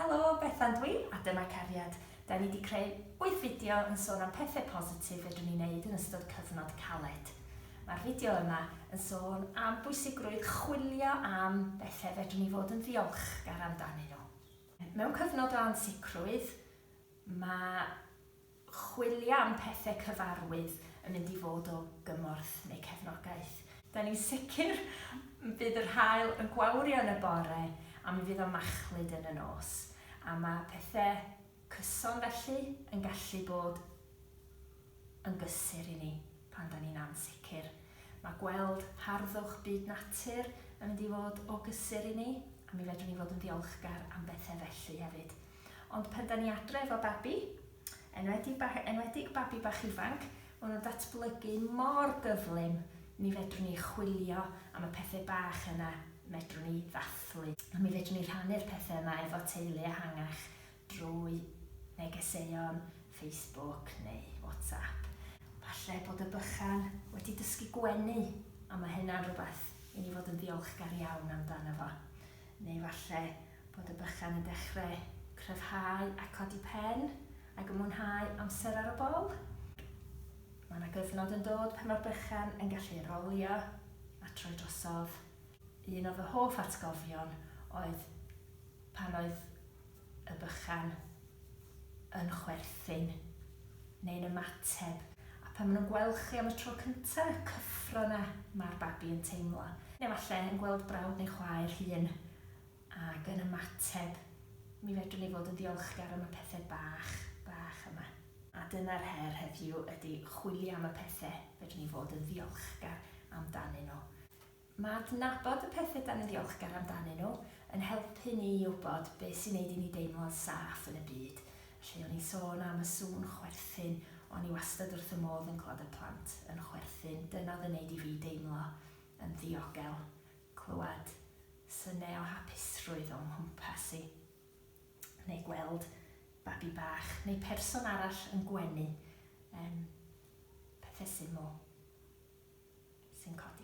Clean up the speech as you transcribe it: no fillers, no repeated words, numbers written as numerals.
Helo, Bethan dwi, a dyma cariad. Da ni wedi creu 8 fideo yn sôn am pethau positif fedrwn ni wneud yn ystod cyfnod caled. Mae'r fideo yma yn sôn am bwysigrwydd chwilio am bethau fedrwn ni fod yn ddiolchgar amdanyn nhw. Mewn cyfnod o ansicrwydd, mae chwilio am pethau cyfarwydd yn mynd i fod o gymorth neu cefnogaeth. Da ni'n sicr bydd yr haul yn gwawrio yn y bore a mi fydd o machlud yn y nos. A mae pethau cyson felly yn gallu bod yn gysur i ni pan da ni'n ansicr. Mae gweld harddwch byd natur yn mynd i fod o gysur i ni a mi fedrwn ni fod yn ddiolchgar am bethau felly hefyd. Ond pan da ni adre efo Babi, enwedig Babi bach ifanc, maen nhw'n datblygu mor gyflym, mi fedrwn ni chwilio am y pethau bach yna medrwn ni ddathlu. A mi fedrwn ni rhannu'r pethau yma efo teulu ehangach drwy negeseuon, Facebook neu WhatsApp. Falle bod y bychan wedi dysgu gwenu, a mae hynna'n rhywbeth i ni fod yn ddiolchgar iawn amdano fo. Neu falle bod y bychan yn dechrau cryfhau a codi pen ac yn mwynhau amser ar y bol. Mae yna gyfnod yn dod pan mae'r bychan yn gallu rolio a troi drosodd. Un o fy hoff atgofion oedd pan oedd y bychan yn chwerthin neu'n ymateb. A pan maen nhw'n gweld chi am y tro cyntaf, cyffro na mae'r babi yn teimlo. Neu falle yn gweld brawd neu chwaer hŷn ac yn ymateb. Mi fedrwn ni fod yn diolchgar am y pethau bach yma. A dyna'r her heddiw ydy chwilio am y pethau fedrwn ni fod yn ddiolchgar amdanyn nhw. Mae adnabod y pethau dan yn ddiolchgar amdanyn nhw yn helpu ni i wybod beth sy'n neud i ni deimlo'n saff yn y byd. Felly o'n i'n sôn am y sŵn chwerthin, o'n i wastad wrth y modd yn clod y plant yn chwerthin. Dyna oedd yn neud i fi deimlo yn ddiogel, clywed synau o hapusrwydd o'n nghwmpas i. Neu gweld babi bach neu person arall yn gwenu pethau syml sy'n codi